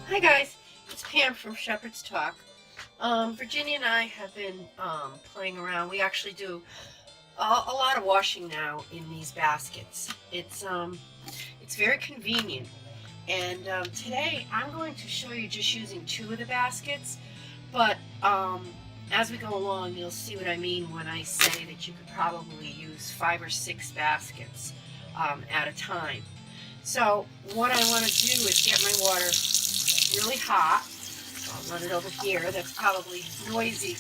Hi guys, it's Pam from Shepherd's Talk. Virginia and I have been playing around. We actually do a lot of washing now in these baskets. It's very convenient. And today I'm going to show you just using two of the baskets. But as we go along, you'll see what I mean when I say that you could probably use 5 or 6 baskets at a time. So what I want to do is get my water really hot. I'll run it over here. That's probably noisy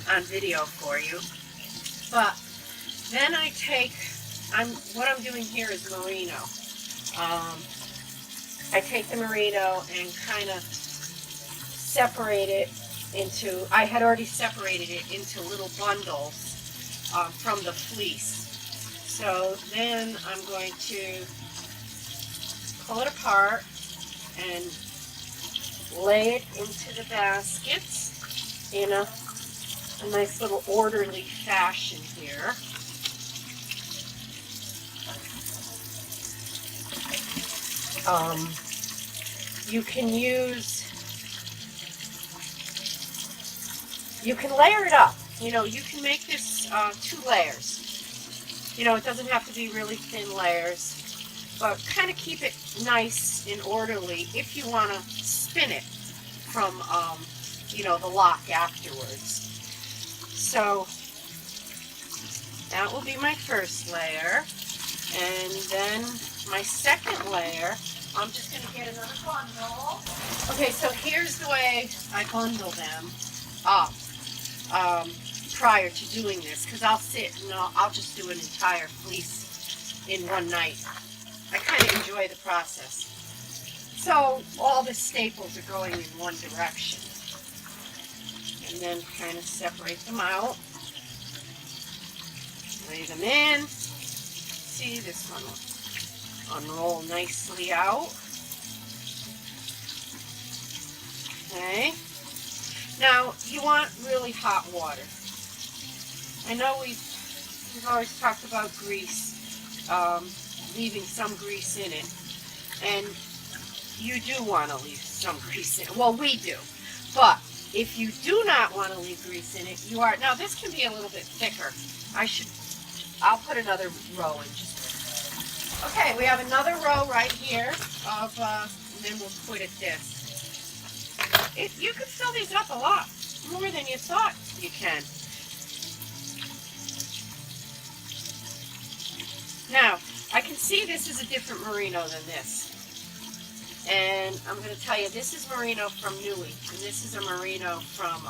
on video for you. But then I take, what I'm doing here is merino. I take the merino and kind of separate it into, I had already separated it into little bundles from the fleece. So then I'm going to pull it apart and lay it into the baskets in a nice little orderly fashion here. You can layer it up. You know, you can make this 2 layers. You know, it doesn't have to be really thin layers, but kind of keep it nice and orderly if you want to spin it from, you know, the lock afterwards. So that will be my first layer. And then my second layer, I'm just going to get another bundle. Okay, so here's the way I bundle them up prior to doing this, because I'll sit and I'll just do an entire fleece in one night. I kind of enjoy the process. So all the staples are going in one direction. And then kind of separate them out. Lay them in. See, this one will unroll nicely out. Okay. Now, you want really hot water. I know we've always talked about grease, leaving some grease in it. And you do want to leave some grease in it. Well, we do. But if you do not want to leave grease in it, now this can be a little bit thicker. I'll put another row in just. Okay, we have another row right here of, and then we'll quit at this. You can fill these up a lot more than you thought you can. Now, I can see this is a different merino than this. And I'm going to tell you, this is merino from Nui, and this is a merino from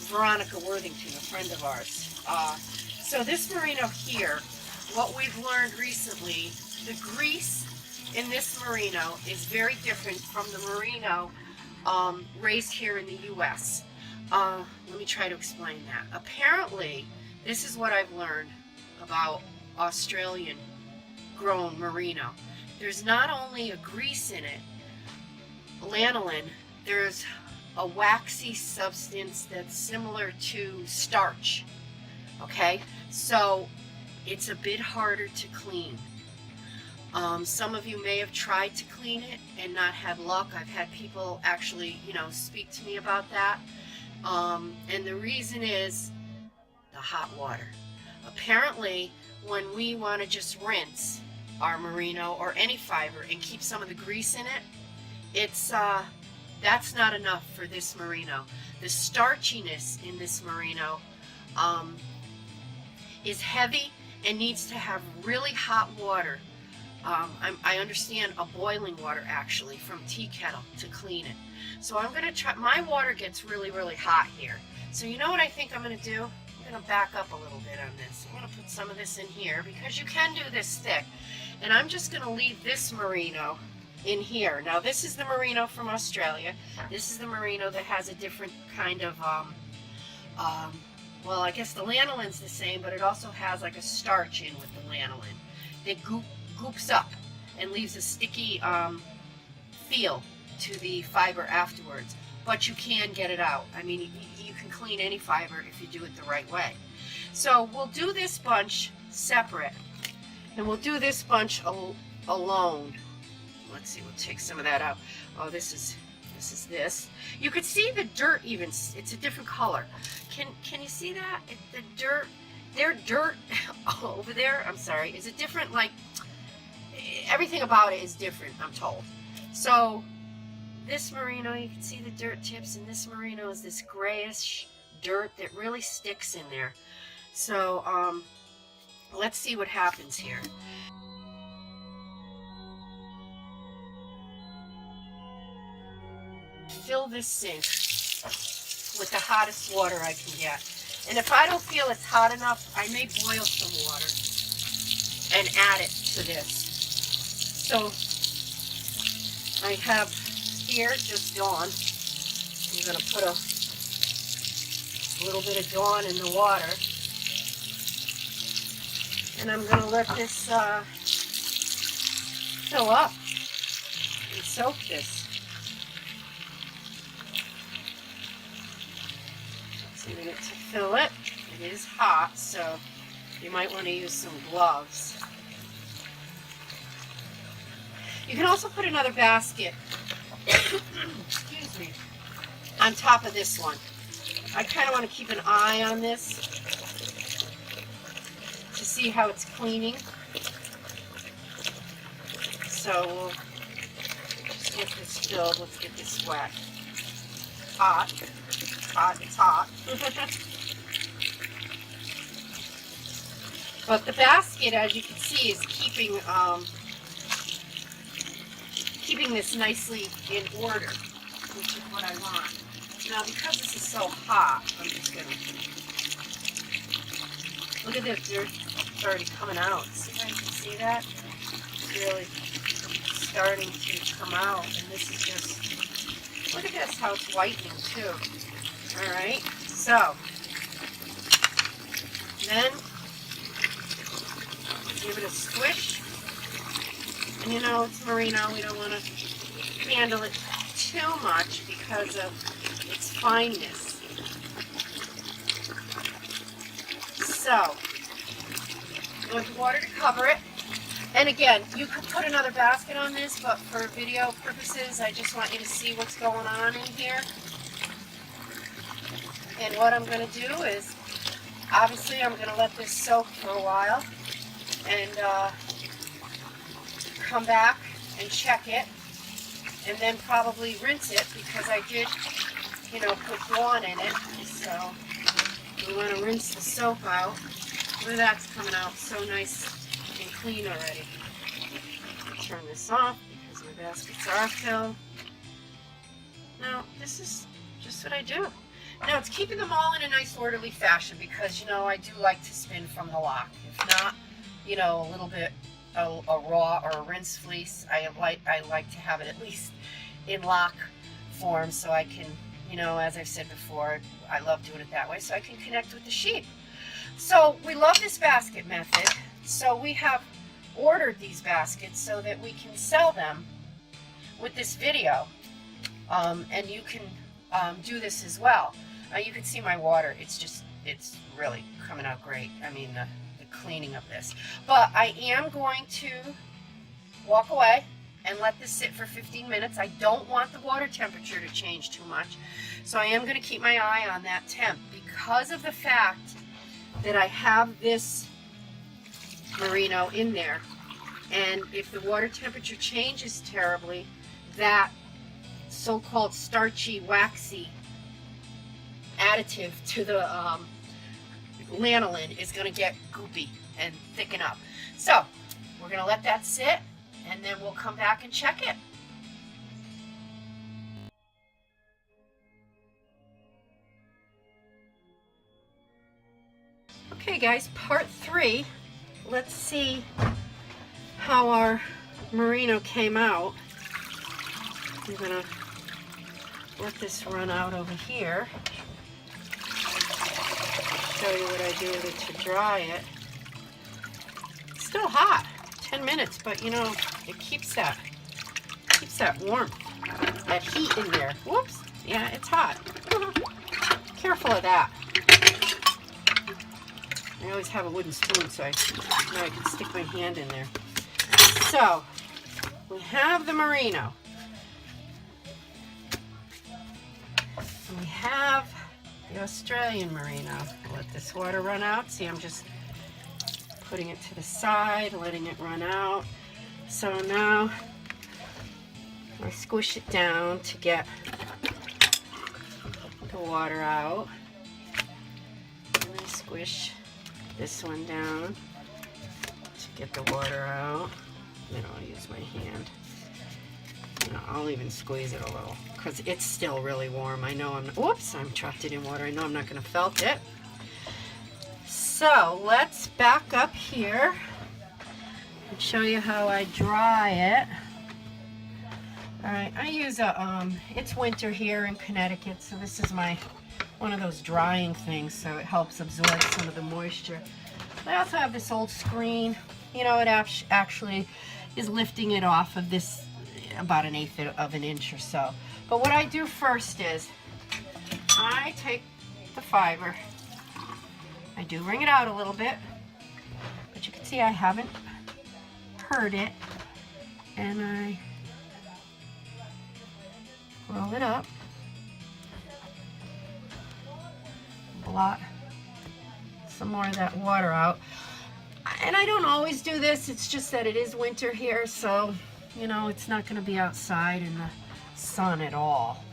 Veronica Worthington, a friend of ours. So this merino here, what we've learned recently, the grease in this merino is very different from the merino raised here in the U.S. Let me try to explain that. Apparently, this is what I've learned about Australian grown merino. There's not only a grease in it, lanolin, there's a waxy substance that's similar to starch. Okay, so it's a bit harder to clean. Some of you may have tried to clean it and not had luck. I've had people actually, you know, speak to me about that. And the reason is the hot water. Apparently, when we want to just rinse our merino or any fiber and keep some of the grease in it, that's not enough for this merino. The starchiness in this merino is heavy and needs to have really hot water. I understand a boiling water actually from tea kettle to clean it. So I'm going to try, my water gets really, really hot here. So you know what I think I'm going to do? I'm going to back up a little bit on this. I'm going to put some of this in here because you can do this thick. And I'm just going to leave this merino in here. Now this is the merino from Australia. This is the merino that has a different kind of, well, I guess the lanolin's the same, but it also has like a starch in with the lanolin that goops up and leaves a sticky feel to the fiber afterwards. But you can get it out. I mean, you can clean any fiber if you do it the right way. So we'll do this bunch separate, and we'll do this bunch alone. let's see, we'll take some of that out. Oh, this is this. You could see the dirt even, it's a different color. Can you see that? The dirt, their dirt over there, I'm sorry, is it different? Like, everything about it is different, I'm told. So, this merino, you can see the dirt tips, and this merino is this grayish dirt that really sticks in there. So, let's see what happens here. Fill this sink with the hottest water I can get. And if I don't feel it's hot enough, I may boil some water and add it to this. So I have here just Dawn. I'm going to put a little bit of Dawn in the water. And I'm going to let this fill up and soak this. So a minute to fill it. It is hot, so you might want to use some gloves. You can also put another basket, excuse me, on top of this one. I kind of want to keep an eye on this to see how it's cleaning. So we'll just get this filled. Let's get this wet. Hot. Hot, it's hot. But the basket, as you can see, is keeping this nicely in order, which is what I want. Now, because this is so hot, I'm just gonna look at this. It's already coming out. See how you can see that? It's really starting to come out, and this is just, look at this, how it's whitening too. Alright, so then give it a squish. And you know, it's merino, we don't want to handle it too much because of its fineness. So, with water to cover it. And again, you could put another basket on this, but for video purposes, I just want you to see what's going on in here. And what I'm going to do is, obviously I'm going to let this soak for a while and come back and check it and then probably rinse it because I did, you know, put Dawn in it. So we want to rinse the soap out. Look at that's coming out so nice and clean already. Turn this off because my baskets are filled. Now this is just what I do. Now it's keeping them all in a nice orderly fashion because, you know, I do like to spin from the lock. If not, you know, a little bit a raw or a rinse fleece, I like to have it at least in lock form so I can, you know, as I've said before, I love doing it that way so I can connect with the sheep. So we love this basket method. So we have ordered these baskets so that we can sell them with this video. And you can do this as well. You can see my water, it's really coming out great. I mean, the cleaning of this. But I am going to walk away and let this sit for 15 minutes. I don't want the water temperature to change too much. So I am going to keep my eye on that temp because of the fact that I have this merino in there. And if the water temperature changes terribly, that so-called starchy, waxy additive to the lanolin is going to get goopy and thicken up. So we're going to let that sit and then we'll come back and check it. Okay guys, part 3. Let's see how our merino came out. I'm going to let this run out over here. Show you what I do with it to dry it. It's still hot, 10 minutes, but you know, it keeps that warmth, that heat in there. Whoops, yeah, it's hot. Careful of that. I always have a wooden spoon so I know I can stick my hand in there. So, we have the merino. And we have the Australian merino. Let this water run out. See, I'm just putting it to the side, letting it run out. So now I squish it down to get the water out. And I squish this one down to get the water out. Then I'll use my hand. You know, I'll even squeeze it a little because it's still really warm. I know whoops, I'm trapped it in water. I know I'm not going to felt it. So let's back up here and show you how I dry it. All right, I use it's winter here in Connecticut, so this is one of those drying things, so it helps absorb some of the moisture. I also have this old screen. You know, it actually is lifting it off of this about 1/8 of an inch or so. But what I do first is I take the fiber. I do wring it out a little bit, but you can see I haven't hurt it, and I roll it up, blot some more of that water out. And I don't always do this, it's just that it is winter here, so you know it's not going to be outside in the sun at all.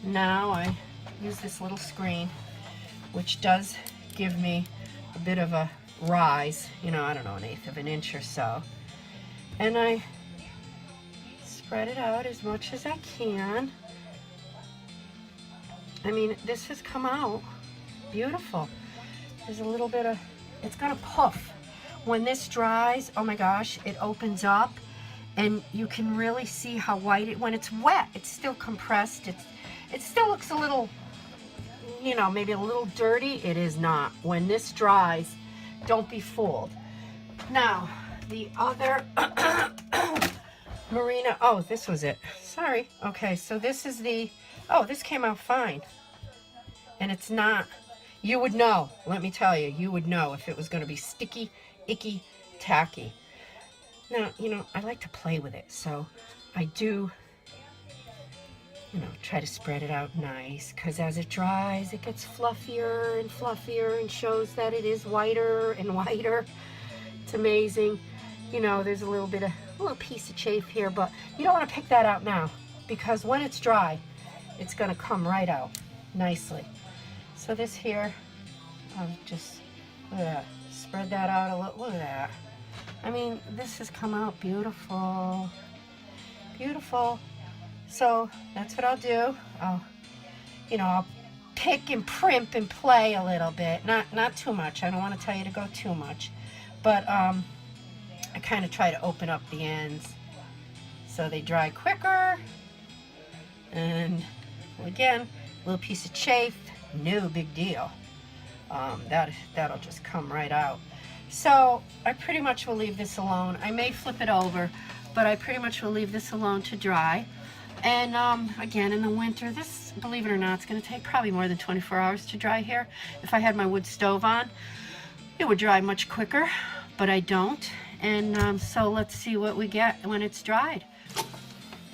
Now I use this little screen, which does give me a bit of a rise, you know, I don't know, 1/8 of an inch or so, and I spread it out as much as I can. I mean, this has come out beautiful. There's a little bit of, it's gonna puff. When this dries, oh my gosh, it opens up and you can really see how white it, when it's wet, it's still compressed. It still looks a little, you know, maybe a little dirty. It is not. When this dries, don't be fooled. Now, the other merino, oh, this was it. Sorry. Okay, so this is the, oh, this came out fine. And it's not, you would know, let me tell you, you would know if it was going to be sticky, icky, tacky. Now, you know, I like to play with it, so I do, you know, try to spread it out nice, because as it dries, it gets fluffier and fluffier and shows that it is whiter and whiter. It's amazing. You know, there's a little piece of chafe here, but you don't want to pick that out now, because when it's dry, it's going to come right out nicely. So this here, I'll just, look at that, spread that out a little, look at that. I mean, this has come out beautiful, beautiful. So that's what I'll do. I'll pick and primp and play a little bit, not too much. I don't want to tell you to go too much, but I kind of try to open up the ends so they dry quicker. And again, a little piece of chafe, no big deal. That'll just come right out. So I pretty much will leave this alone. I may flip it over, but I pretty much will leave this alone to dry. And again, in the winter, this, believe it or not, it's going to take probably more than 24 hours to dry here. If I had my wood stove on, it would dry much quicker, but I don't. And so let's see what we get when it's dried.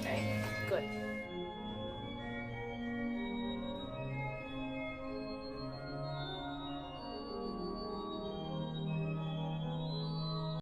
Okay, good.